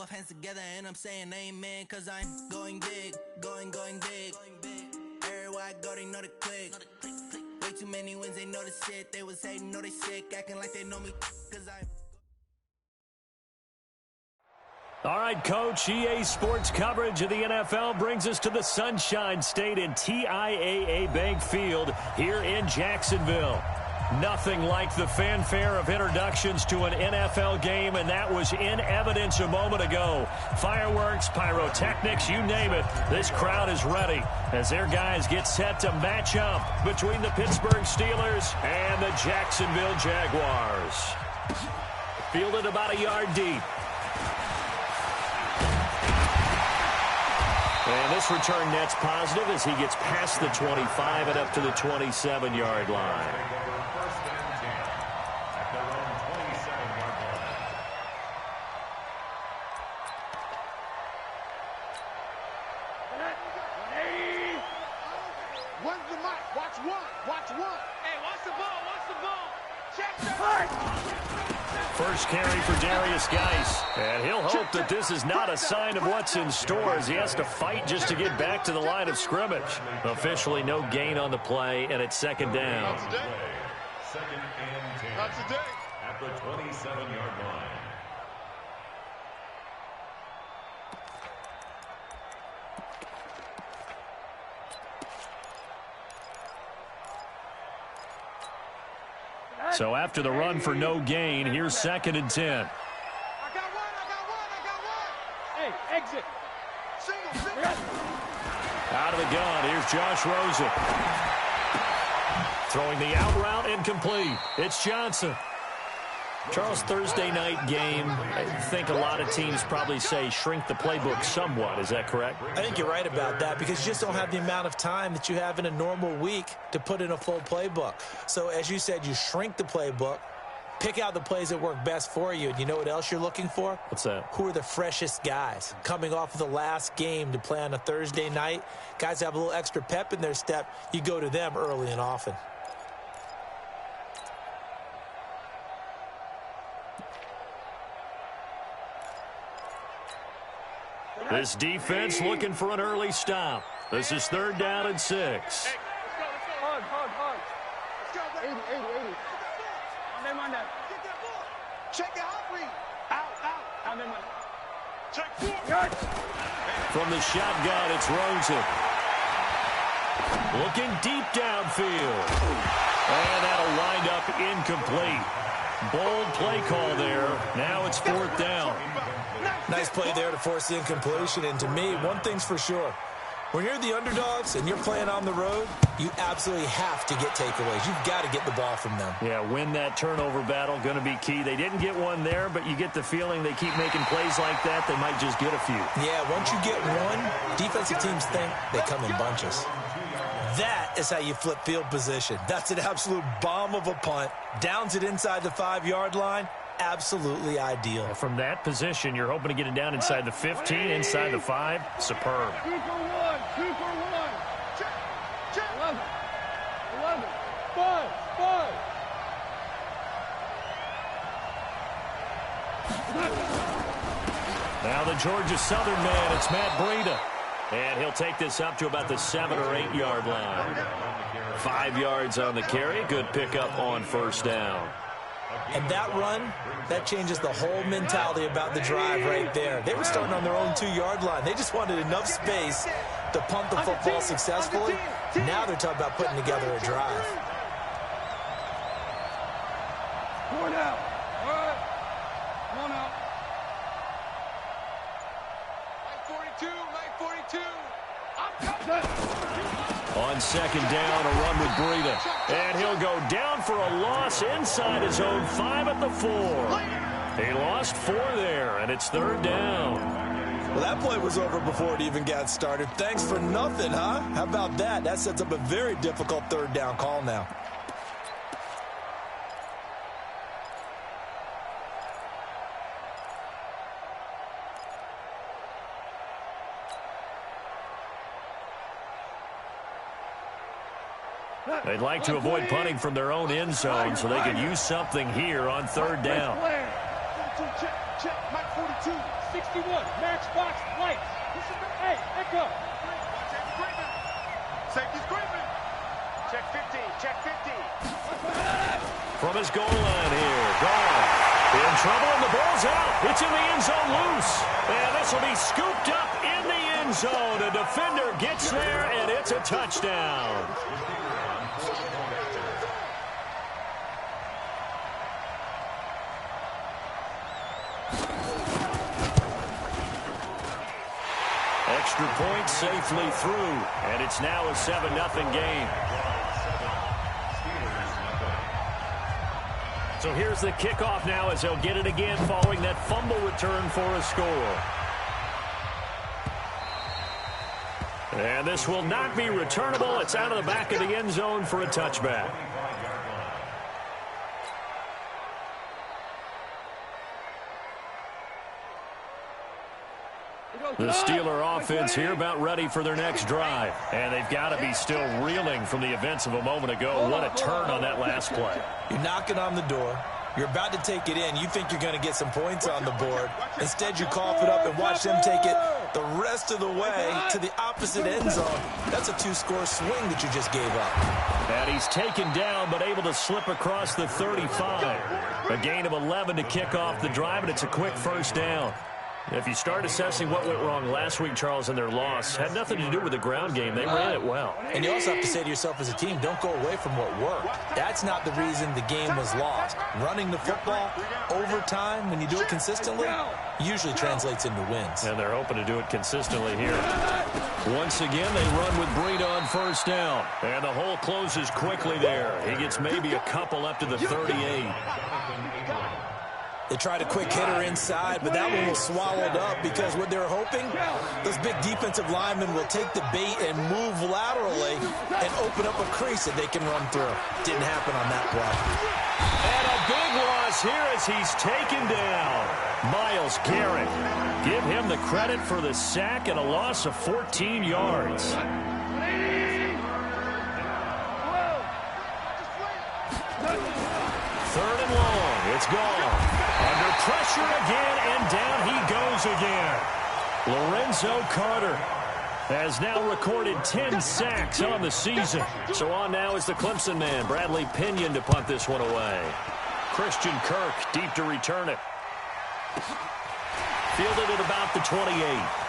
both hands together and I'm saying amen, cause I'm going big, going big. Everywhere I go, they know the click. Way too many wins, they know the shit. They was hating, know they sick, acting like they know me, cause I'm... All right, Coach, EA Sports coverage of the NFL brings us to the Sunshine State in TIAA Bank Field here in Jacksonville. Nothing like the fanfare of introductions to an NFL game, and that was in evidence a moment ago. Fireworks, pyrotechnics, you name it. This crowd is ready as their guys get set to match up between the Pittsburgh Steelers and the Jacksonville Jaguars. Fielded about a yard deep. And this return net's positive as he gets past the 25 and up to the 27-yard line. First carry for Darius Geis, and he'll hope that this is not a sign of what's in store as he has to fight just to get back to the line of scrimmage. Officially no gain on the play, and it's second down. Second and 10. Not today. At the 27-yard line. So after the run for no gain, here's second and 10. I got one. Hey, exit. Single. Out of the gun, here's Josh Rosen. Throwing the out route incomplete. It's Johnson. Charles, Thursday night game, I think a lot of teams probably say shrink the playbook somewhat. Is that correct? I think you're right about that because you just don't have the amount of time that you have in a normal week to put in a full playbook. So as you said, you shrink the playbook, pick out the plays that work best for you. And you know what else you're looking for? What's that? Who are the freshest guys? Coming off of the last game to play on a Thursday night, guys have a little extra pep in their step. You go to them early and often. This defense looking for an early stop. This is third down and 6. Hey, let's go. Hard. Let's go. 80. On them. Check it out, read. Out. On them. Check 4. From the shotgun, it's Rosen. Looking deep downfield. And that'll wind up incomplete. Bold play call there. Now it's fourth down. Nice play there to force the incompletion. And to me, one thing's for sure. When you're the underdogs and you're playing on the road, you absolutely have to get takeaways. You've got to get the ball from them. Yeah, win that turnover battle, going to be key. They didn't get one there, but you get the feeling they keep making plays like that, they might just get a few. Yeah, once you get one, defensive teams think they come in bunches. That is how you flip field position. That's an absolute bomb of a punt. Downs it inside the 5-yard line. Absolutely ideal. From that position, you're hoping to get it down inside the 15, inside the 5. Superb. 2 for 1. Check. 11. 5. Now the Georgia Southern man, it's Matt Breida. And he'll take this up to about the 7 or 8 yard line. 5 yards on the carry. Good pickup on first down. And that run, that changes the whole mentality about the drive right there. They were starting on their own 2-yard line. They just wanted enough space to punt the football successfully. Now they're talking about putting together a drive. 4 down. All right. 1 out. 942. On second down, a run with Breida. And he'll go down for a loss inside his own 5 at the 4. He lost 4 there, and it's third down. Well, that play was over before it even got started. Thanks for nothing, huh? How about that? That sets up a very difficult third down call now. They'd like to avoid punting from their own end zone so they could use something here on third down. Check, Mike 42. 61, matchbox, lights. Hey, echo. Safety's creeping. Check 50, check 50. From his goal line here, gone. In trouble, and the ball's out. It's in the end zone loose. And this will be scooped up in the end zone. A defender gets there, and it's a touchdown. Extra point safely through, and it's now a 7-0 game. So here's the kickoff now as they'll get it again following that fumble return for a score. And this will not be returnable. It's out of the back of the end zone for a touchback. The Steeler offense here about ready for their next drive. And they've got to be still reeling from the events of a moment ago. What a turn on that last play. You're knocking on the door. You're about to take it in. You think you're going to get some points on the board. Instead, you cough it up and watch them take it the rest of the way to the opposite end zone. That's a 2-score swing that you just gave up. And he's taken down but able to slip across the 35. A gain of 11 to kick off the drive, and it's a quick first down. If you start assessing what went wrong last week, Charles, in their loss, had nothing to do with the ground game. They ran it well. And you also have to say to yourself as a team, don't go away from what worked. That's not the reason the game was lost. Running the football over time, when you do it consistently, usually translates into wins. And they're hoping to do it consistently here. Once again, they run with Breida on first down. And the hole closes quickly there. He gets maybe a couple up to the 38. They tried a quick hitter inside, but that one was swallowed up because what they're hoping, those big defensive linemen will take the bait and move laterally and open up a crease that they can run through. Didn't happen on that play. And a big loss here as he's taken down. Myles Garrett. Give him the credit for the sack and a loss of 14 yards. Third and long. It's gone. Under pressure again, and down he goes again. Lorenzo Carter has now recorded 10 sacks on the season. So on now is the Clemson man, Bradley Pinion, to punt this one away. Christian Kirk deep to return it. Fielded at about the 28.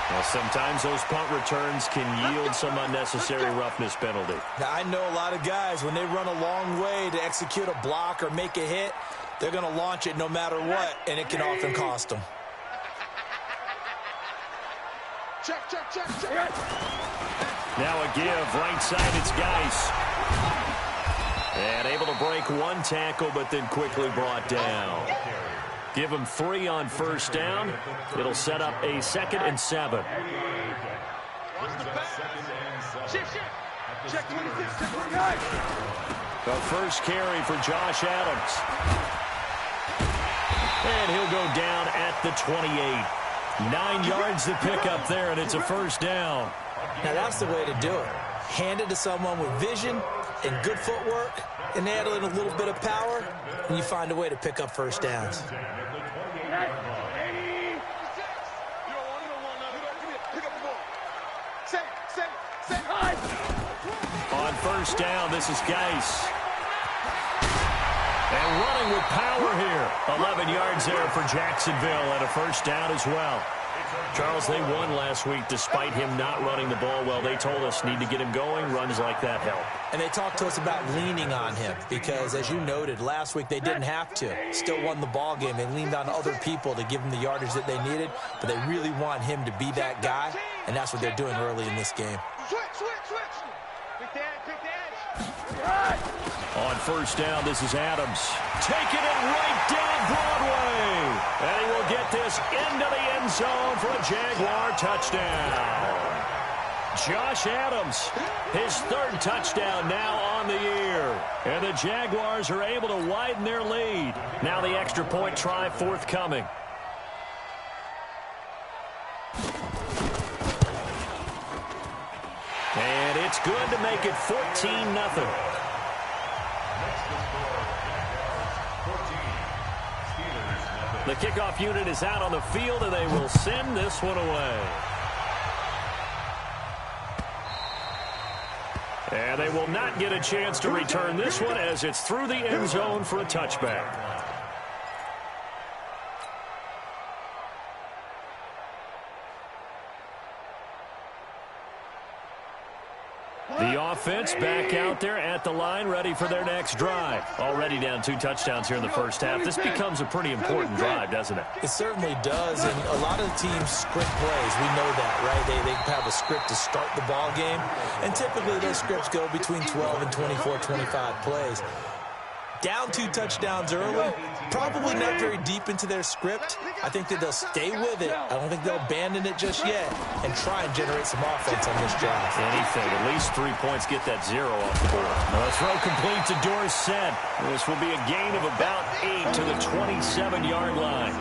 Well, sometimes those punt returns can yield some unnecessary roughness penalty. Now, I know a lot of guys, when they run a long way to execute a block or make a hit, they're going to launch it no matter what, and it can often cost them. Check, check, check, check. Now a give, right side, it's Geis. And able to break one tackle, but then quickly brought down. Give him 3 on first down. It'll set up a 2nd and 7. Check 26, check 29. The first carry for Josh Adams. And he'll go down at the 28. 9 yards to pick up there, and it's a first down. Now, that's the way to do it. Hand it to someone with vision and good footwork, and add in a little bit of power, and you find a way to pick up first downs. On first down, this is Geis. And running with power here. 11 yards there for Jacksonville, and a first down as well. Charles, they won last week despite him not running the ball well. They told us need to get him going. Runs like that help. And they talked to us about leaning on him because, as you noted, last week they didn't have to. Still won the ball game. They leaned on other people to give them the yardage that they needed, but they really want him to be that guy, and that's what they're doing early in this game. Switch. Pick the edge. On first down, this is Adams. Taking it right down Broadway. And he will get this into the end zone for a Jaguar touchdown. Josh Adams, his 3rd touchdown now on the year. And the Jaguars are able to widen their lead. Now the extra point try forthcoming. And it's good to make it 14-0. The kickoff unit is out on the field, and they will send this one away. And they will not get a chance to return this one as it's through the end zone for a touchback. The offense back out there at the line, ready for their next drive. Already down 2 touchdowns here in the first half. This becomes a pretty important drive, doesn't it? It certainly does, and a lot of the teams script plays. We know that, right? They have a script to start the ball game, and typically those scripts go between 12 and 24, 25 plays. Down 2 touchdowns early, probably not very deep into their script. I think that they'll stay with it. I don't think they'll abandon it just yet and try and generate some offense on this drive. Anything, at least 3 points, get that 0 off the board. The throw complete to Dorsett. This will be a gain of about 8 to the 27-yard line.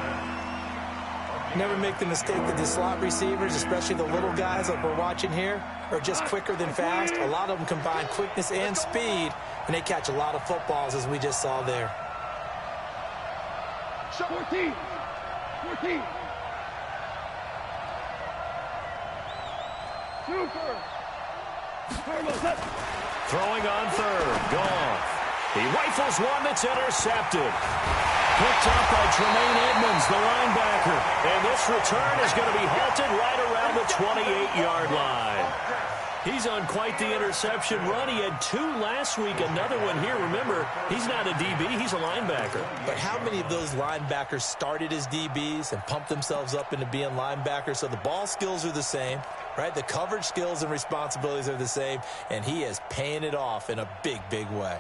Never make the mistake that the slot receivers, especially the little guys like we're watching here, are just quicker than fast. A lot of them combine quickness and speed, and they catch a lot of footballs, as we just saw there. 14. Throwing on third. Goff. He rifles one that's intercepted. Picked up by Tremaine Edmonds, the linebacker. And this return is going to be halted right around the 28-yard line. He's on quite the interception run. He had 2 last week, another one here. Remember, he's not a DB, he's a linebacker. But how many of those linebackers started as DBs and pumped themselves up into being linebackers? So the ball skills are the same, right? The coverage skills and responsibilities are the same, and he is paying it off in a big, big way.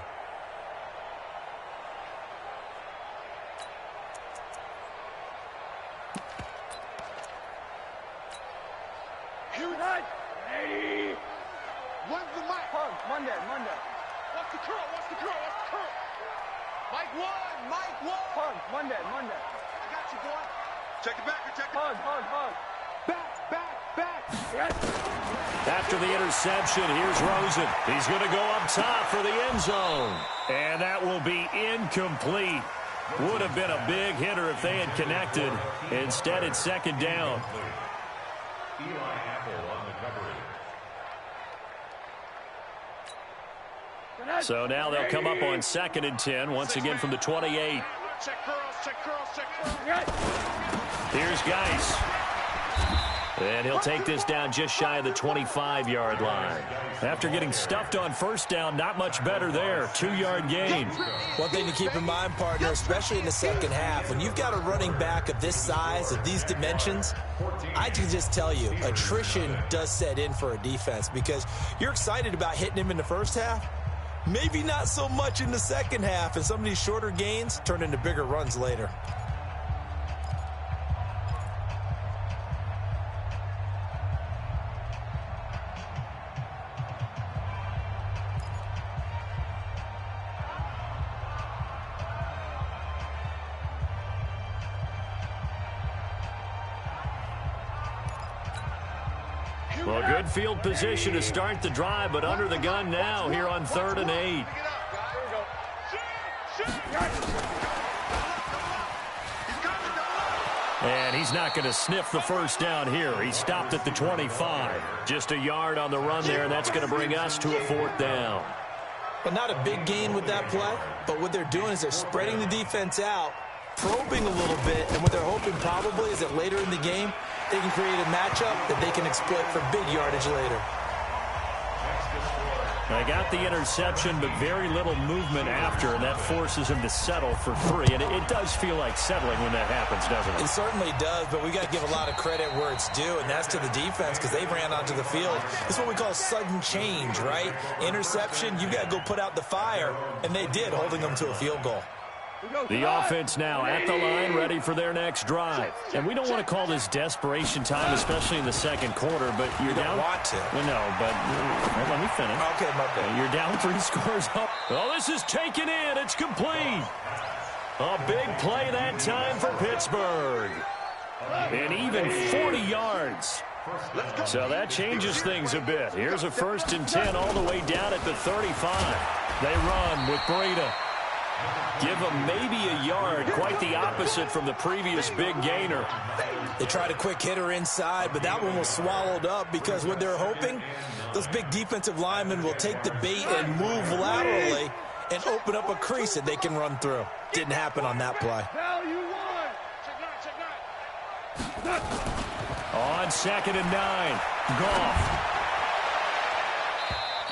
Monday. Watch the curl. Mike one. Monday. I got you, boy. Check it back. Hug. Back. Yes. After the interception, here's Rosen. He's going to go up top for the end zone. And that will be incomplete. Would have been a big hitter if they had connected. Instead, it's second down. So now they'll come up on 2nd and 10, once again from the 28. Check curls. Here's Geis. And he'll take this down just shy of the 25-yard line. After getting stuffed on first down, not much better there. 2-yard gain. One thing to keep in mind, partner, especially in the second half, when you've got a running back of this size, of these dimensions, I can just tell you, attrition does set in for a defense because you're excited about hitting him in the first half. Maybe not so much in the second half, and some of these shorter gains turn into bigger runs later. Well, good field position to start the drive, but under the gun now here on 3rd and 8. And he's not going to sniff the first down here. He stopped at the 25. Just a yard on the run there, and that's going to bring us to a 4th down. But not a big gain with that play, but what they're doing is they're spreading the defense out, probing a little bit, and what they're hoping probably is that later in the game, they can create a matchup that they can exploit for big yardage later. They got the interception, but very little movement after, and that forces him to settle for 3. And it does feel like settling when that happens, doesn't it? It certainly does, but we got to give a lot of credit where it's due, and that's to the defense because they ran onto the field. This is what we call sudden change, right? Interception, you got to go put out the fire, and they did, holding them to a field goal. The offense now at the line, ready for their next drive. And we don't want to call this desperation time, especially in the second quarter, but you're down. You don't want to. Well, no, but let me finish. Okay, my bad. You're down 3 scores up. Oh, this is taken in. It's complete. A big play that time for Pittsburgh. And even 40 yards. So that changes things a bit. Here's a 1st and 10 all the way down at the 35. They run with Breida. Give him maybe a yard, quite the opposite from the previous big gainer. They tried a quick hitter inside, but that one was swallowed up because what they're hoping, those big defensive linemen will take the bait and move laterally and open up a crease that they can run through. Didn't happen on that play. On 2nd and 9, Goff.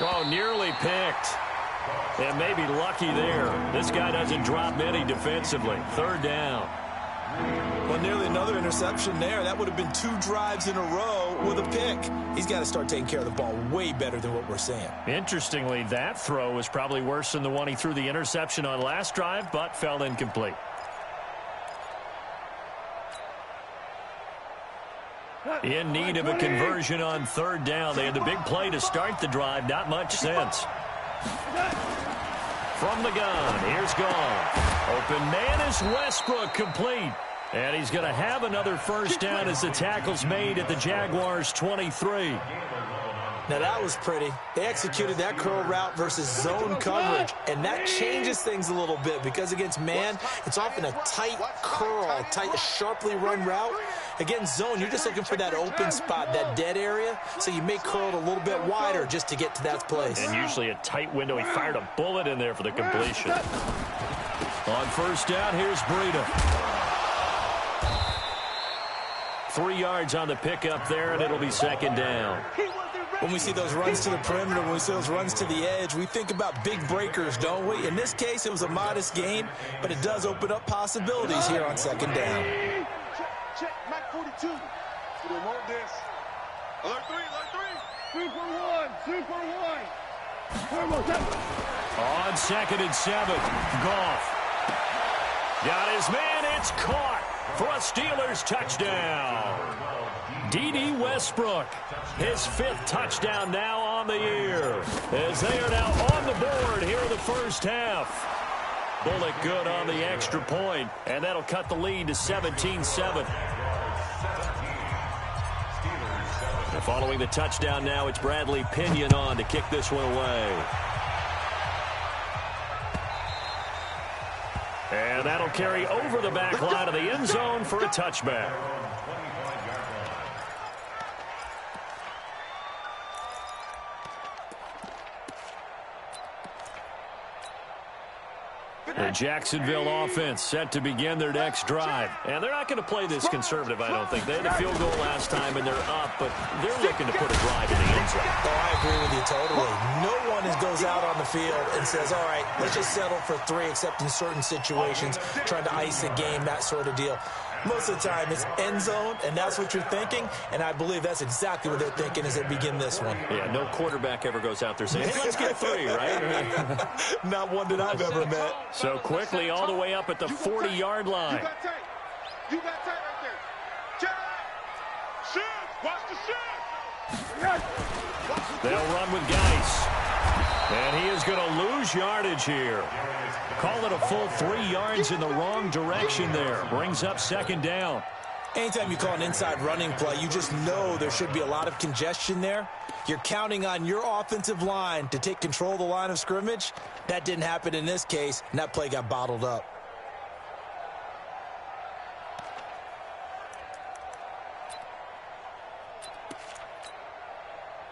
Oh, nearly picked. And maybe lucky there. This guy doesn't drop many defensively. 3rd down. Well, nearly another interception there. That would have been 2 drives in a row with a pick. He's got to start taking care of the ball way better than what we're seeing. Interestingly, that throw was probably worse than the one he threw the interception on last drive, but fell incomplete. In need of a conversion on 3rd down. They had the big play to start the drive. Not much sense. From the gun, here's Goff. Open man is Westbrook, complete. And he's going to have another 1st down as the tackle's made at the Jaguars' 23. Now, that was pretty. They executed that curl route versus zone coverage, and that changes things a little bit because against man, it's often a tight curl, tight, sharply run route. Against zone, you're just looking for that open spot, that dead area, so you may curl it a little bit wider just to get to that place. And usually a tight window. He fired a bullet in there for the completion. On 1st down, here's Breida. 3 yards on the pickup there, and it'll be 2nd down. When we see those runs to the perimeter, when we see those runs to the edge, we think about big breakers, don't we? In this case, it was a modest gain, but it does open up possibilities here on 2nd down. Check, Mike 42. We don't want this. Alert 3. 2 for 1. 2 for 1. On 2nd and 7, Goff. Got his man, it's caught for a Steelers touchdown. D.D. Westbrook, his 5th touchdown now on the year, as they are now on the board here in the 1st half. Bullock good on the extra point, and that'll cut the lead to 17-7. Following the touchdown now, it's Bradley Pinion on to kick this one away. And that'll carry over the back line of the end zone for a touchback. The Jacksonville offense set to begin their next drive. And they're not going to play this conservative, I don't think. They had a field goal last time, and they're up, but they're looking to put a drive in the end zone. Oh, I agree with you totally. No one goes out on the field and says, all right, let's just settle for 3, except in certain situations, trying to ice a game, that sort of deal. Most of the time, it's end zone, and that's what you're thinking, and I believe that's exactly what they're thinking as they begin this one. Yeah, no quarterback ever goes out there saying, hey, let's get 3, right? Not one that I've ever met. So quickly all the way up at the 40-yard line. You got tight right there. Check. Shoot. Watch the shoot. They'll run with Geis. And he is going to lose yardage here. Call it a full 3 yards in the wrong direction there. Brings up 2nd down. Anytime you call an inside running play, you just know there should be a lot of congestion there. You're counting on your offensive line to take control of the line of scrimmage. That didn't happen in this case, and that play got bottled up.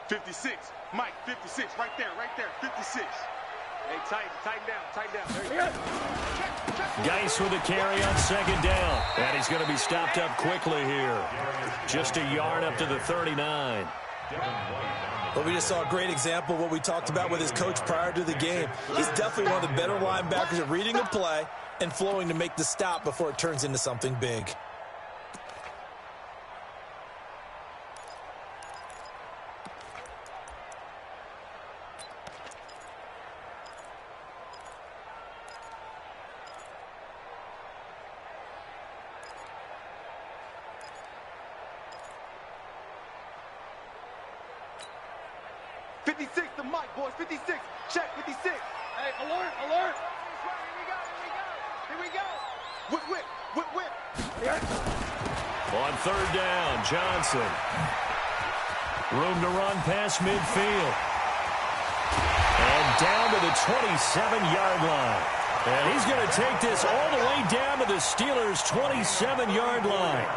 $56. Mike, 56. Right there, 56. Hey, tighten down. There you go. Geis with a carry on 2nd down. And he's going to be stopped up quickly here. Just a yard up to the 39. Well, we just saw a great example of what we talked about with his coach prior to the game. He's definitely one of the better linebackers at reading a play and flowing to make the stop before it turns into something big. The Mike, boys. 56. Check, 56. Hey, alert. Here we go. Whip. On 3rd down, Johnson. Room to run past midfield. And down to the 27-yard line. And he's going to take this all the way down to the Steelers' 27-yard line.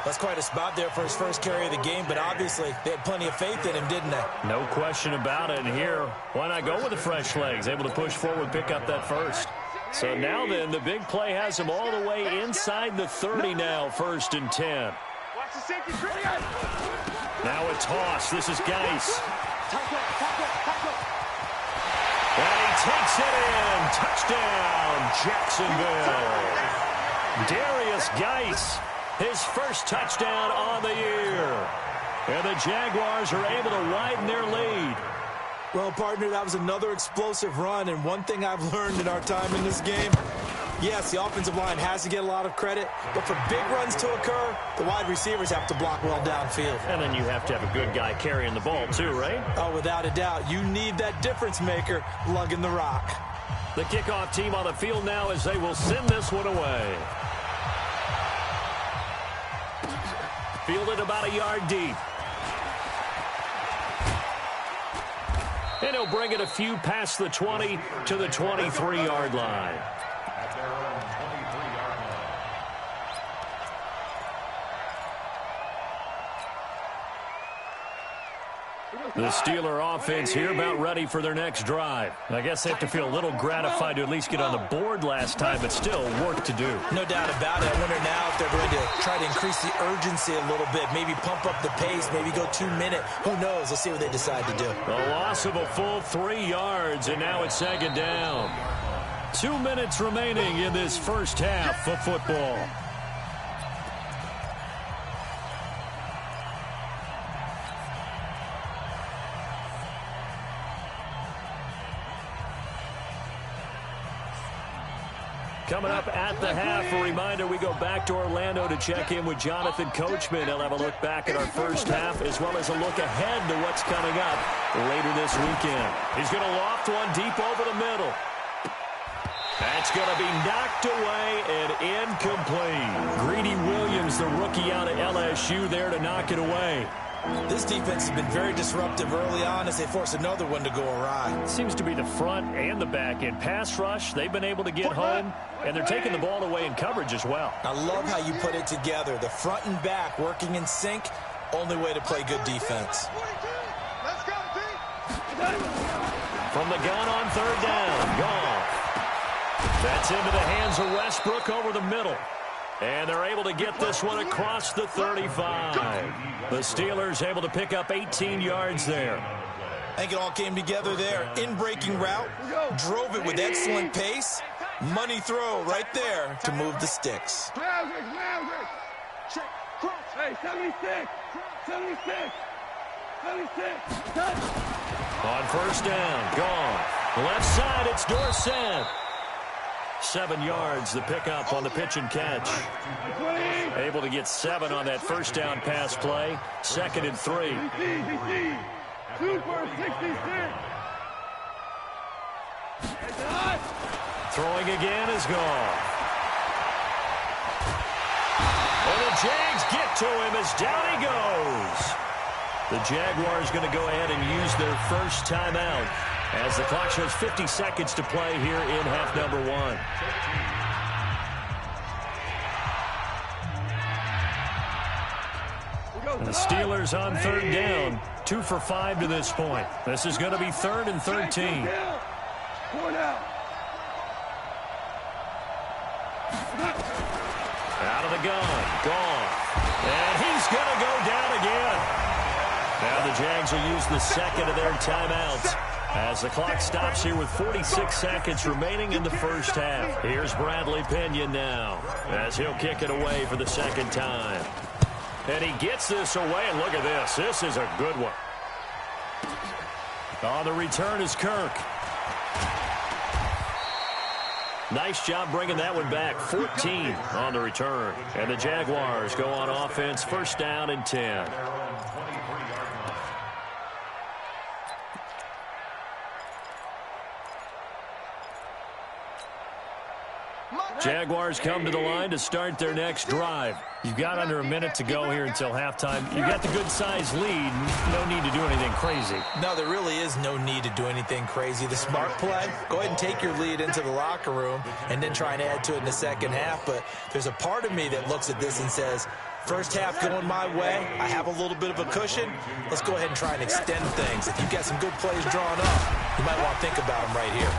That's quite a spot there for his first carry of the game, but obviously they had plenty of faith in him, didn't they? No question about it. And here, why not go with the fresh legs? Able to push forward, pick up that first. So now then, the big play has him all the way inside the 30 now, 1st and 10. Now a toss. This is Geis. And he takes it in. Touchdown, Jacksonville. Darius Geis, his first touchdown on the year. And the Jaguars are able to widen their lead. Well, partner, that was another explosive run, and one thing I've learned in our time in this game, yes, the offensive line has to get a lot of credit, but for big runs to occur, the wide receivers have to block well downfield. And then you have to have a good guy carrying the ball too, right? Oh, without a doubt. You need that difference maker lugging the rock. The kickoff team on the field now as they will send this one away. Fielded about a yard deep. And he'll bring it a few past the 20 to the 23-yard line. The Steeler offense here about ready for their next drive. I guess they have to feel a little gratified to at least get on the board last time, but still work to do. No doubt about it. I wonder now if they're going to try to increase the urgency a little bit, maybe pump up the pace, maybe go 2 minute. Who knows? Let's see what they decide to do. A loss of a full 3 yards, and now it's 2nd down. 2 minutes remaining in this first half of football. Coming up at the half, a reminder, we go back to Orlando to check in with Jonathan Coachman. He'll have a look back at our first half as well as a look ahead to what's coming up later this weekend. He's going to loft one deep over the middle. That's going to be knocked away and incomplete. Greedy Williams, the rookie out of LSU, there to knock it away. This defense has been very disruptive early on as they force another one to go awry. Seems to be the front and the back end. Pass rush, they've been able to get home, and they're taking the ball away in coverage as well. I love how you put it together. The front and back working in sync, only way to play good defense. From the gun on 3rd down, Goff. That's into the hands of Westbrook over the middle. And they're able to get this one across the 35. The Steelers able to pick up 18 yards there. I think it all came together there. In-breaking route, drove it with excellent pace. Money throw right there to move the sticks. Hey, 76. 76. 76. On 1st down, Goff. Left side, it's Dorsett. 7 yards, the pickup on the pitch and catch. Able to get 7 on that 1st down pass play. 2nd and 3. Super 66. Throwing again is Goff. And the Jags get to him as down he goes. The Jaguars going to go ahead and use their first timeout as the clock shows 50 seconds to play here in half number 1. The Steelers on 3rd down, 2 for 5 to this point. This is going to be 3rd and 13. Out of the gun, Goff. And he's going to go down again. Now the Jags will use the 2nd of their timeouts as the clock stops here with 46 seconds remaining in the first half. Here's Bradley Pinion now as he'll kick it away for the 2nd time. And he gets this away, and look at this. This is a good one. On the return is Kirk. Nice job bringing that one back. 14 on the return. And the Jaguars go on offense, 1st down and 10. Jaguars come to the line to start their next drive. You've got under a minute to go here until halftime. You've got the good-sized lead. No need to do anything crazy. No, there really is no need to do anything crazy. The smart play, go ahead and take your lead into the locker room and then try and add to it in the second half. But there's a part of me that looks at this and says, first half going my way, I have a little bit of a cushion. Let's go ahead and try and extend things. If you've got some good plays drawn up, you might want to think about them right here.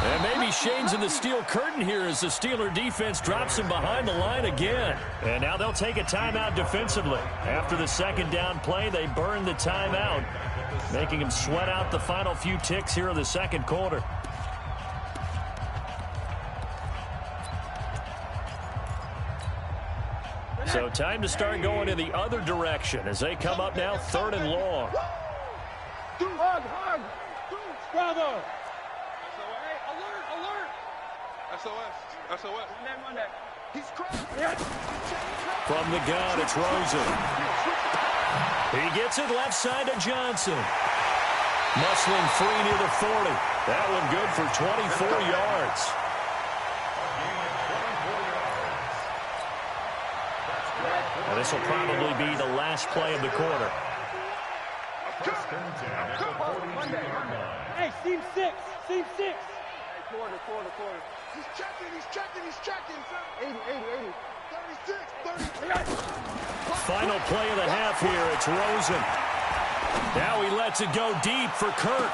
And maybe shades in the steel curtain here as the Steeler defense drops him behind the line again. And now they'll take a timeout defensively. After the second down play, they burn the timeout, making him sweat out the final few ticks here in the second quarter. So time to start going in the other direction as they come up now 3rd and long. Hug. Bravo. Alert. SOS. He's crazy. From the gun, it's Rosen. He gets it left side to Johnson. Muscling free near the 40. That one good for 24 yards. And this will probably be the last play of the quarter. Hey, seam six. Hey, quarter. He's checking. 80. 36. Final play of the half here. It's Rosen. Now he lets it go deep for Kirk.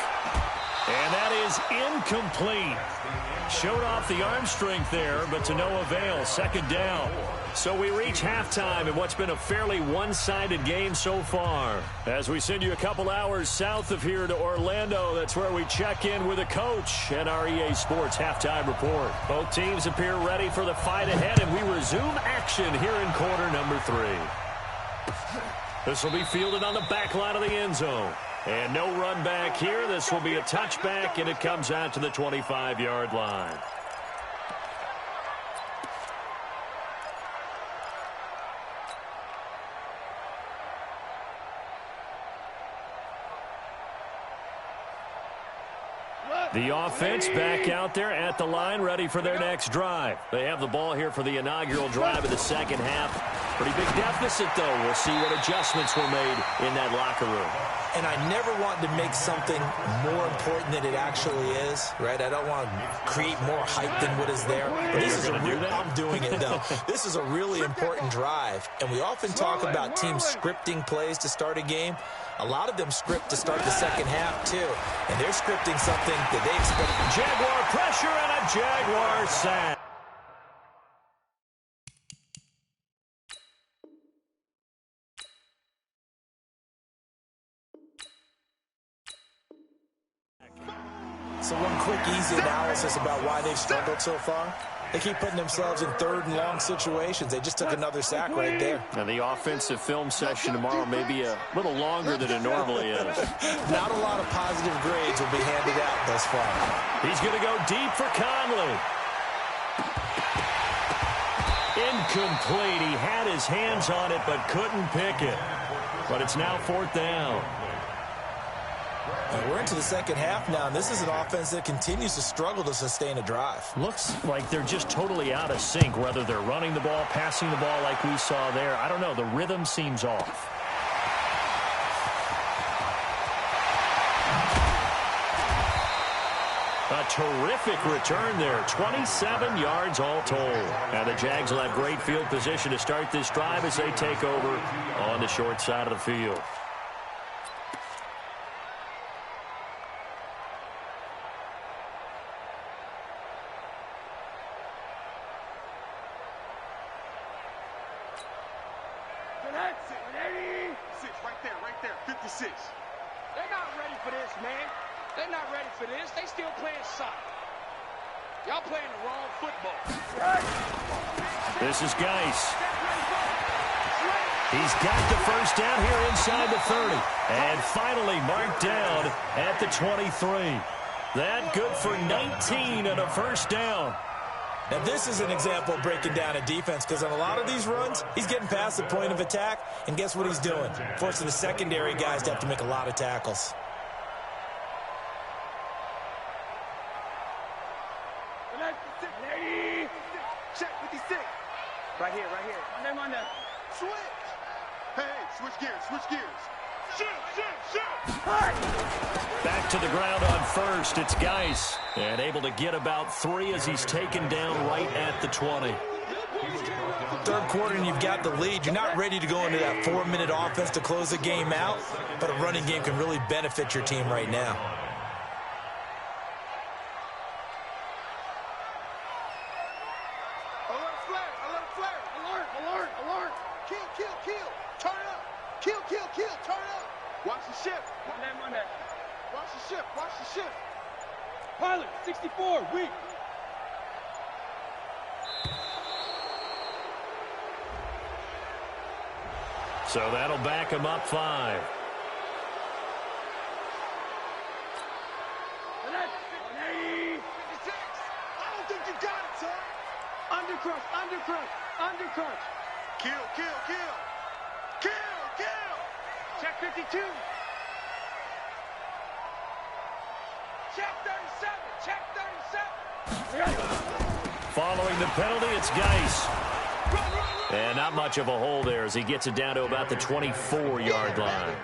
And that is incomplete. Showed off the arm strength there, but to no avail. Second down. So we reach halftime in what's been a fairly one-sided game so far. As we send you a couple hours south of here to Orlando, that's where we check in with a coach and our EA Sports halftime report. Both teams appear ready for the fight ahead, and we resume action here in quarter number 3. This will be fielded on the back line of the end zone. And no run back here. This will be a touchback, and it comes out to the 25-yard line. The offense back out there at the line, ready for their next drive. They have the ball here for the inaugural drive of the second half. Pretty big deficit, though. We'll see what adjustments were made in that locker room. And I never want to make something more important than it actually is, right? I don't want to create more hype than what is there. But this is I'm doing it, though. This is a really important drive. And we often talk about teams scripting plays to start a game. A lot of them script to start the second half, too. And they're scripting something that they expect. Jaguar pressure and a Jaguar sack. So one quick, easy analysis about why they've struggled so far. They keep putting themselves in 3rd and long situations. They just took another sack right there. And the offensive film session tomorrow may be a little longer than it normally is. Not a lot of positive grades will be handed out thus far. He's going to go deep for Conley. Incomplete. He had his hands on it but couldn't pick it. But it's now 4th down. And we're into the second half now, and this is an offense that continues to struggle to sustain a drive. Looks like they're just totally out of sync, whether they're running the ball, passing the ball like we saw there. I don't know. The rhythm seems off. A terrific return there. 27 yards all told. Now the Jags will have great field position to start this drive as they take over on the short side of the field. Right there. 56. They're not ready for this, man. They're not ready for this. They still playing soccer. Y'all playing the wrong football. This is Geis. He's got the first down here inside the 30. And finally marked down at the 23. That good for 19 and a first down. Now, this is an example of breaking down a defense because on a lot of these runs, he's getting past the point of attack, and guess what he's doing? Forcing the secondary guys to have to make a lot of tackles. Check 56. Right here, right here. On there. Switch. Hey, switch gears, switch gears. Shoot. Back to the ground on first. It's Geis. And able to get about 3 as he's taken down right at the 20. Third quarter and you've got the lead. You're not ready to go into that 4-minute offense to close the game out, but a running game can really benefit your team right now. Alert flare. Alert. Kill. Turn up. Kill. Turn up. Watch the shift. Monday. Watch the shift. Pilot, 64, weak. So that'll back him up 5. 56. I don't think you got it, son. Undercrush. Kill. Check 52. Check 37. Following the penalty, it's Geis. And not much of a hole there as he gets it down to about the 24-yard line.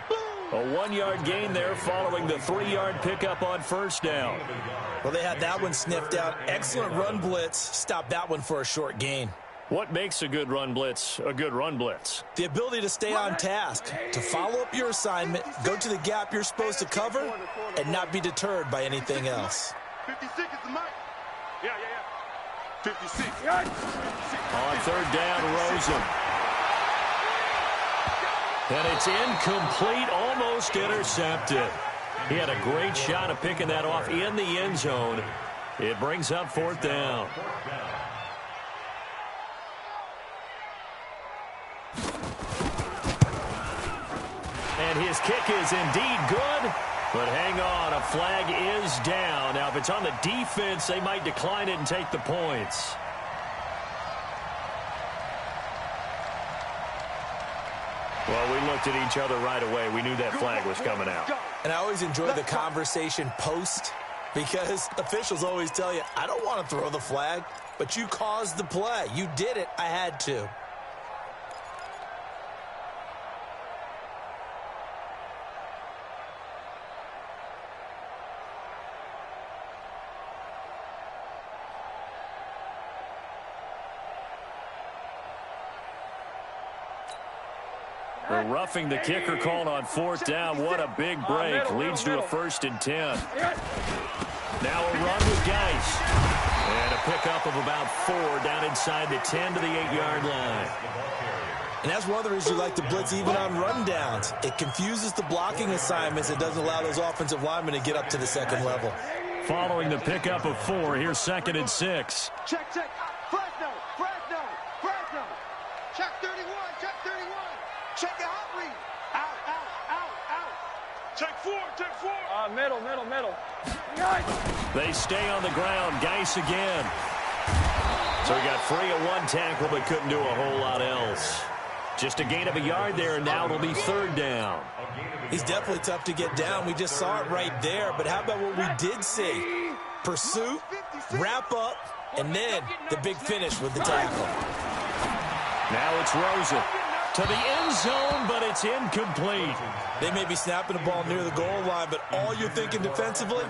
A 1-yard gain there following the 3-yard pickup on first down. Well, they had that one sniffed out. Excellent run blitz. Stopped that one for a short gain. What makes a good run blitz a good run blitz? The ability to stay on task, to follow up your assignment, go to the gap you're supposed to cover, and not be deterred by anything else. 56 is the mic. Yeah. 56. On third down, Rosen. And it's incomplete, almost intercepted. He had a great shot at picking that off in the end zone. It brings up fourth down. And his kick is indeed good. But hang on, a flag is down. Now, if it's on the defense, they might decline it and take the points. Well, we looked at each other right away. We knew that flag was coming out. And I always enjoy the conversation post because officials always tell you, I don't want to throw the flag, but you caused the play. You did it. I had to. The roughing the kicker called on fourth down. What a big break. Leads to a 1st and 10. Now a run with Geis. And a pickup of about 4 down inside the 10 to the 8-yard line. And that's one of the reasons you like to blitz even on rundowns. It confuses the blocking assignments. It doesn't allow those offensive linemen to get up to the second level. Following the pickup of 4, here's 2nd and 6. Check. Fresno. Check 31. Check your hot read. Out. Check 4. Middle. They stay on the ground. Geis again. So he got free of 1 tackle, but couldn't do a whole lot else. Just a gain of a yard there, and now it'll be 3rd down. He's definitely tough to get down. We just saw it right there. But how about what we did see? Pursuit, wrap up, and then the big finish with the tackle. Now it's Rosen. To the end zone, but it's incomplete. They may be snapping the ball near the goal line, but all you're thinking defensively,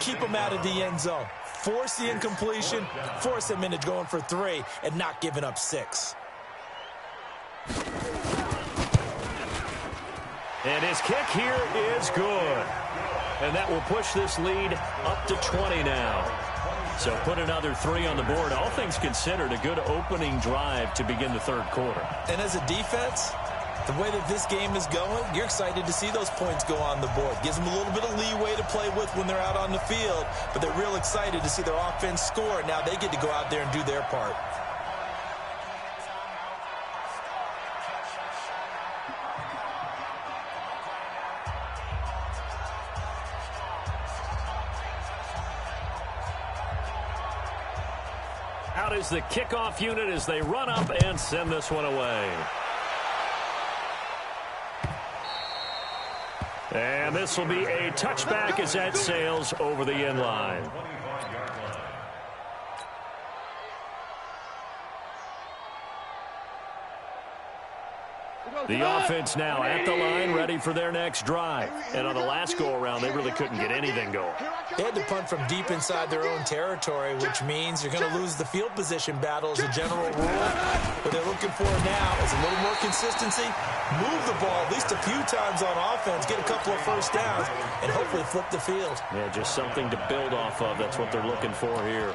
keep them out of the end zone. Force the incompletion, force them into going for 3, and not giving up 6. And his kick here is good. And that will push this lead up to 20 now. So put another 3 on the board. All things considered, a good opening drive to begin the 3rd quarter. And as a defense, the way that this game is going, you're excited to see those points go on the board. Gives them a little bit of leeway to play with when they're out on the field, but they're real excited to see their offense score. Now they get to go out there and do their part. Out is the kickoff unit as they run up and send this one away. And this will be a touchback as that sails over the end line. The offense now at the line, ready for their next drive. And on the last go-around, they really couldn't get anything going. They had to punt from deep inside their own territory, which means you're going to lose the field position battle as a general rule. What they're looking for now is a little more consistency, move the ball at least a few times on offense, get a couple of first downs, and hopefully flip the field. Yeah, just something to build off of. That's what they're looking for here.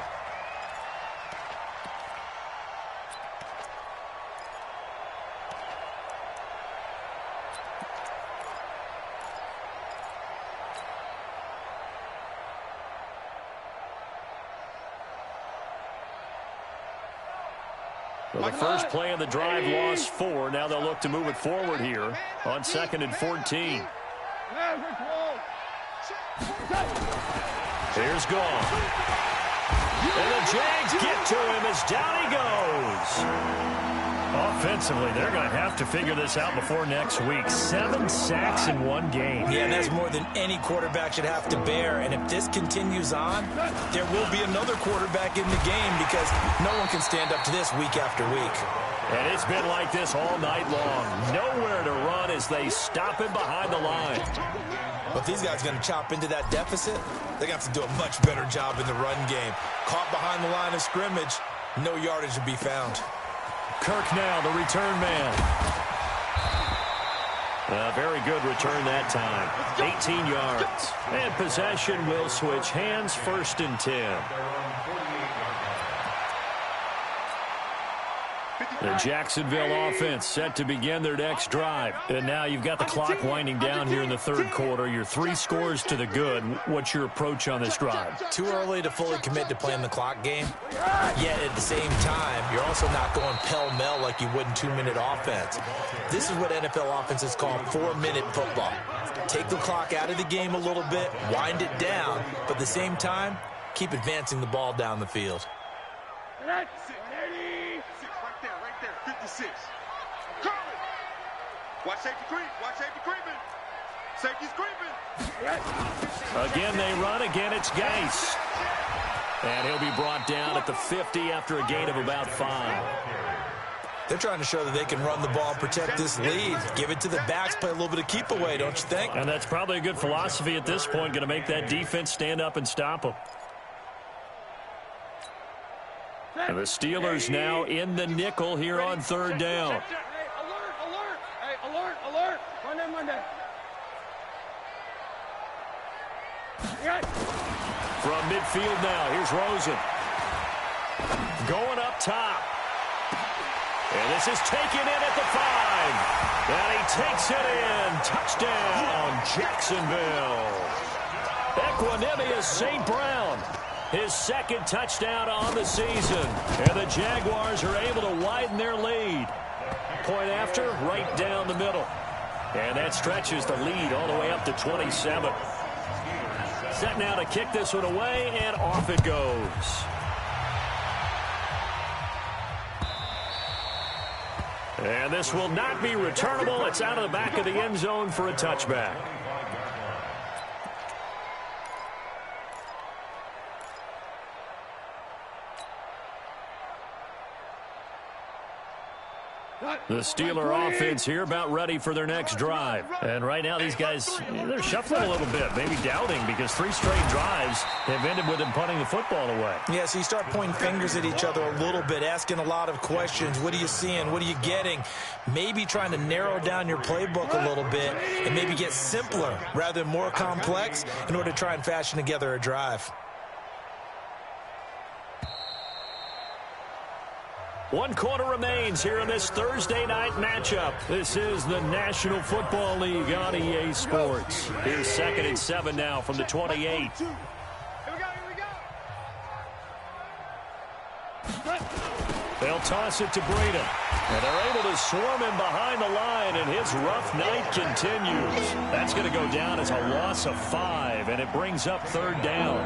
Well, the first play of the drive lost 4. Now they'll look to move it forward here on 2nd and 14. Here's Gone. And the Jags get to him as down he goes. Offensively, they're going to have to figure this out before next week. 7 sacks in one game. Yeah, and that's more than any quarterback should have to bear. And if this continues on, there will be another quarterback in the game because no one can stand up to this week after week. And it's been like this all night long. Nowhere to run as they stop him behind the line. But if these guys are going to chop into that deficit, they're going to have to do a much better job in the run game. Caught behind the line of scrimmage, no yardage to be found. Kirk now, the return man. A very good return that time. 18 yards. And possession will switch hands, 1st and 10. The Jacksonville offense set to begin their next drive. And now you've got the clock winding down here in the 3rd quarter. You're 3 scores to the good. What's your approach on this drive? Too early to fully commit to playing the clock game. Yet at the same time, you're also not going pell-mell like you would in 2-minute offense. This is what NFL offenses call 4-minute football. Take the clock out of the game a little bit, wind it down, but at the same time, keep advancing the ball down the field. Watch safety creep. Watch safety creeping. Safety's creeping. Again, they run. Again, it's Gase. And he'll be brought down at the 50 after a gain of about 5. They're trying to show that they can run the ball, protect this lead. Give it to the backs, play a little bit of keep away, don't you think? And that's probably a good philosophy at this point, going to make that defense stand up and stop them. And the Steelers now in the nickel here on 3rd down. Alert! Monday. From midfield now, here's Rosen. Going up top. And this is taken in at the 5. And he takes it in. Touchdown, Jacksonville. Equanimous St. Brown. His 2nd touchdown on the season. And the Jaguars are able to widen their lead. Point after, right down the middle. And that stretches the lead all the way up to 27. Set now to kick this one away, and off it goes. And this will not be returnable. It's out of the back of the end zone for a touchback. The Steeler offense here about ready for their next drive. And right now these guys, they're shuffling a little bit, maybe doubting because 3 straight drives have ended with them punting the football away. Yeah, so you start pointing fingers at each other a little bit, asking a lot of questions. What are you seeing? What are you getting? Maybe trying to narrow down your playbook a little bit and maybe get simpler rather than more complex in order to try and fashion together a drive. 1 quarter remains here in this Thursday night matchup. This is the National Football League on EA Sports. Here's 2nd and 7 now from the 28. Here we go. They'll toss it to Breida. And they're able to swarm him behind the line, and his rough night continues. That's going to go down as a loss of 5, and it brings up 3rd down.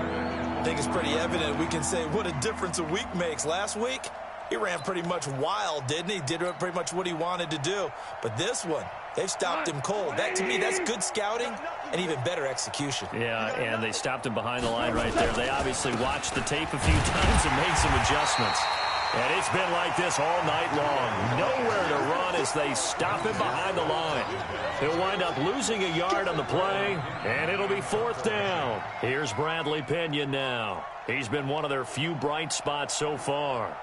I think it's pretty evident we can say what a difference a week makes. Last week, he ran pretty much wild, didn't he? Did pretty much what he wanted to do. But this one, they've stopped him cold. That, to me, that's good scouting and even better execution. Yeah, and they stopped him behind the line right there. They obviously watched the tape a few times and made some adjustments. And it's been like this all night long. Nowhere to run as they stop him behind the line. He'll wind up losing a yard on the play, and it'll be 4th down. Here's Bradley Pinion now. He's been one of their few bright spots so far.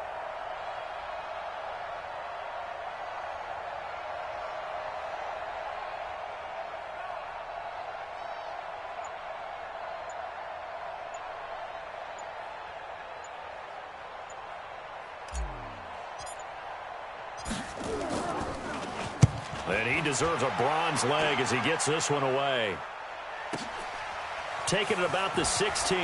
And he deserves a bronze leg as he gets this one away. Taking it about the 16.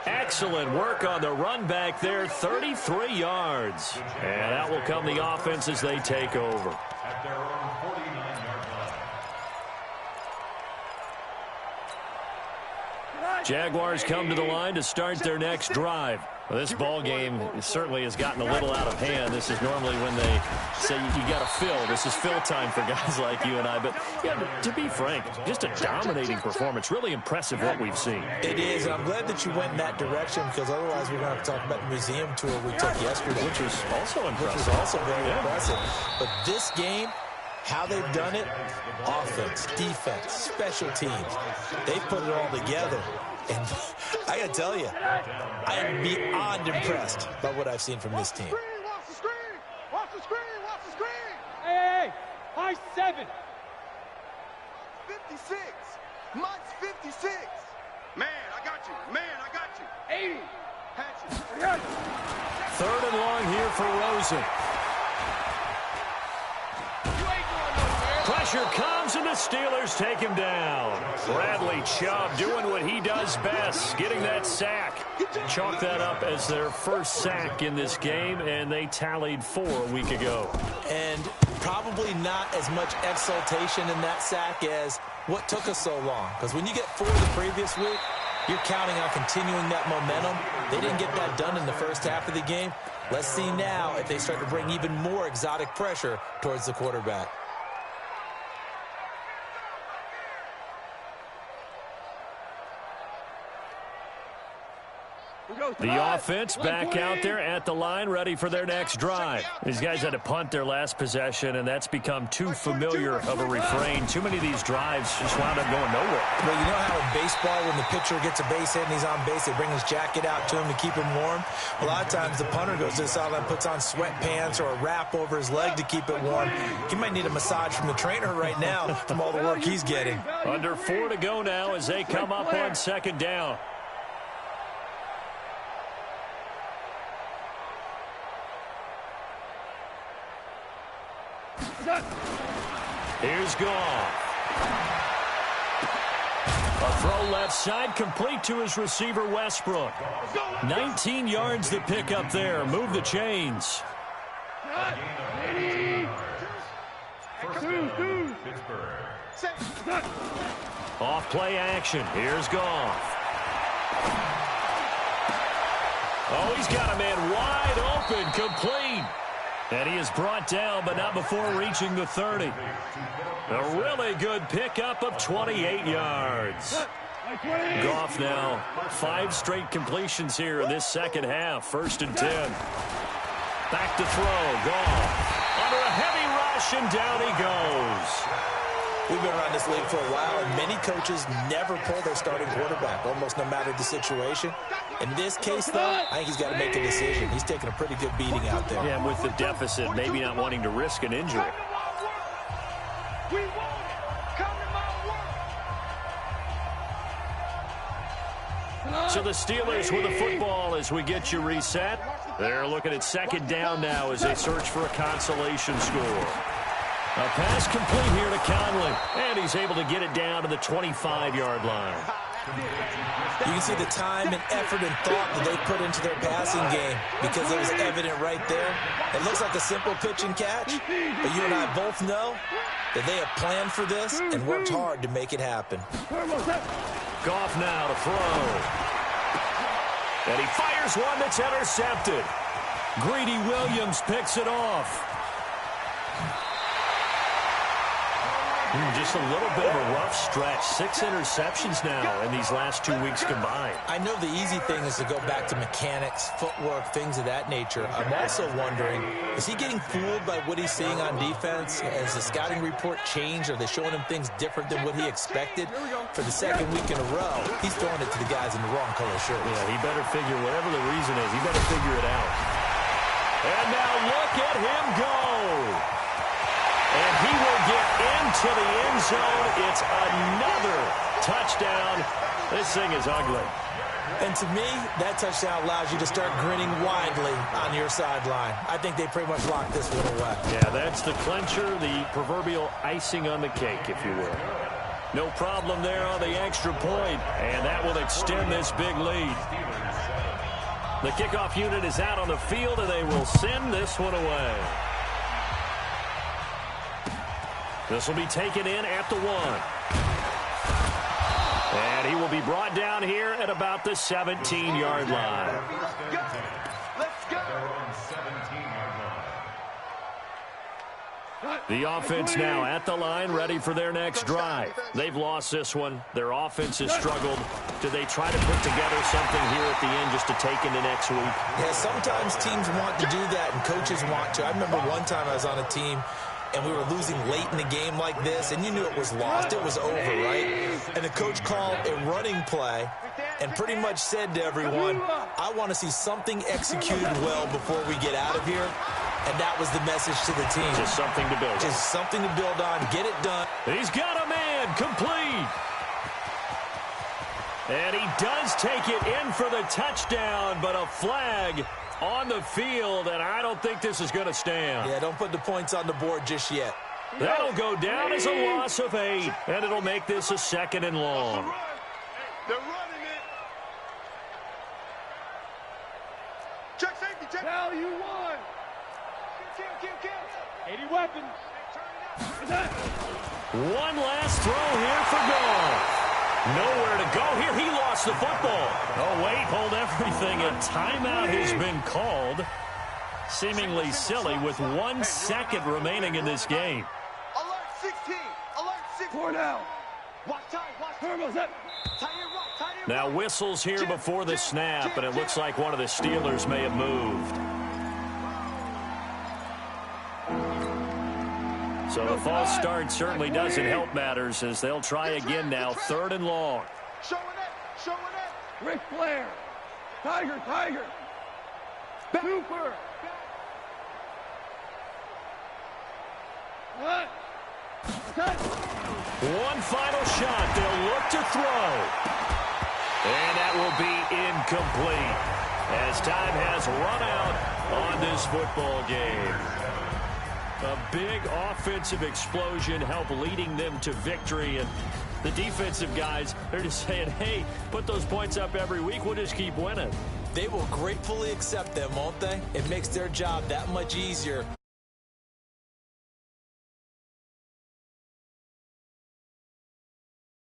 Excellent work on the run back there, 33 yards. And that will come the offense as they take over. At their own 49-yard line. Jaguars come to the line to start their next drive. Well, this ball game certainly has gotten a little out of hand. This is normally when they say you got to fill. This is fill time for guys like you and I. But yeah, to be frank, just a dominating performance. Really impressive what we've seen. It is, and I'm glad that you went in that direction because otherwise we're going to have to talk about the museum tour we took yesterday. Which was also impressive. Which was also very impressive. But this game, how they've done it, offense, defense, special teams, they've put it all together. And I got to tell you, I am beyond impressed by what I've seen from this team. Watch the screen! Watch the screen! Watch the screen! Hey, high 7. 56. Mike's 56. Man, I got you. Man, I got you. 80. Hatchet. 3rd and long here for Rosen. Pressure comes, and the Steelers take him down. Bradley Chubb doing what he does best, getting that sack. Chalk that up as their first sack in this game, and they tallied 4 a week ago. And probably not as much exultation in that sack as what took us so long. Because when you get 4 the previous week, you're counting on continuing that momentum. They didn't get that done in the first half of the game. Let's see now if they start to bring even more exotic pressure towards the quarterback. The offense back out there at the line, ready for their next drive. These guys had to punt their last possession, and that's become too familiar of a refrain. Too many of these drives just wound up going nowhere. Well, you know how in baseball, when the pitcher gets a base hit and he's on base, they bring his jacket out to him to keep him warm? A lot of times the punter goes to the sideline, puts on sweatpants or a wrap over his leg to keep it warm. He might need a massage from the trainer right now from all the work he's getting. Under 4 to go now as they come up on 2nd down. Here's Goff. A throw left side, complete to his receiver, Westbrook. 19 yards to pick up there. Move the chains. Off play action. Here's Goff. Oh, he's got a man wide open, complete. And he is brought down, but not before reaching the 30. A really good pickup of 28 yards. Goff now, 5 straight completions here in this second half. 1st and 10. Back to throw. Goff under a heavy rush, and down he goes. We've been around this league for a while, and many coaches never pull their starting quarterback, almost no matter the situation. In this case, though, I think he's got to make a decision. He's taking a pretty good beating out there. Yeah, with the deficit, maybe not wanting to risk an injury. So the Steelers with the football as we get you reset. They're looking at 2nd down now as they search for a consolation score. A pass complete here to Conley, and he's able to get it down to the 25-yard line. You can see the time and effort and thought that they put into their passing game because it was evident right there. It looks like a simple pitch and catch, but you and I both know that they have planned for this and worked hard to make it happen. Goff now to throw. And he fires one that's intercepted. Greedy Williams picks it off. Just a little bit of a rough stretch. 6 interceptions now in these last 2 weeks combined. I know the easy thing is to go back to mechanics, footwork, things of that nature. I'm also wondering, is he getting fooled by what he's seeing on defense? Has the scouting report changed? Are they showing him things different than what he expected? For the second week in a row, he's throwing it to the guys in the wrong color shirts. Yeah, he better figure, whatever the reason is, he better figure it out. And now look at him go. And he will get into the end zone. It's another touchdown. This thing is ugly. And to me, that touchdown allows you to start grinning widely on your sideline. I think they pretty much locked this one away. Yeah, that's the clincher, the proverbial icing on the cake, if you will. No problem there on the extra point, and that will extend this big lead. The kickoff unit is out on the field, and they will send this one away. This will be taken in at the 1. And he will be brought down here at about the 17-yard line. Let's go. The offense now at the line, ready for their next drive. They've lost this one. Their offense has struggled. Do they try to put together something here at the end just to take into next week? Yeah, sometimes teams want to do that and coaches want to. I remember one time I was on a team and we were losing late in the game like this, and you knew it was lost. It was over, right? And the coach called a running play and pretty much said to everyone, I want to see something executed well before we get out of here. And that was the message to the team. Just something to build on. Just something to build on. Get it done. He's got a man complete. And he does take it in for the touchdown, but a flag on the field, and I don't think this is going to stand. Yeah, don't put the points on the board just yet. That'll go down as a loss of 8, and it'll make this a 2nd and long. They're running it. Check safety, check. Now you won. Kill. 80 weapons. One last throw here for Goff. Nowhere to go here. He lost the football. Oh, wait, hold everything. A timeout has been called. Seemingly silly with 1 second remaining in this game. Alert 16. Alert 16. 4 now. Watch time. Watch time. Now whistles here before the snap, and it looks like one of the Steelers may have moved. So the false start certainly doesn't help matters as they'll try again now, 3rd and long. Showing it. Ric Flair. Tiger. Cooper. What? One final shot. They'll look to throw. And that will be incomplete as time has run out on this football game. A big offensive explosion helped leading them to victory. And the defensive guys, they're just saying, hey, put those points up every week. We'll just keep winning. They will gratefully accept them, won't they? It makes their job that much easier.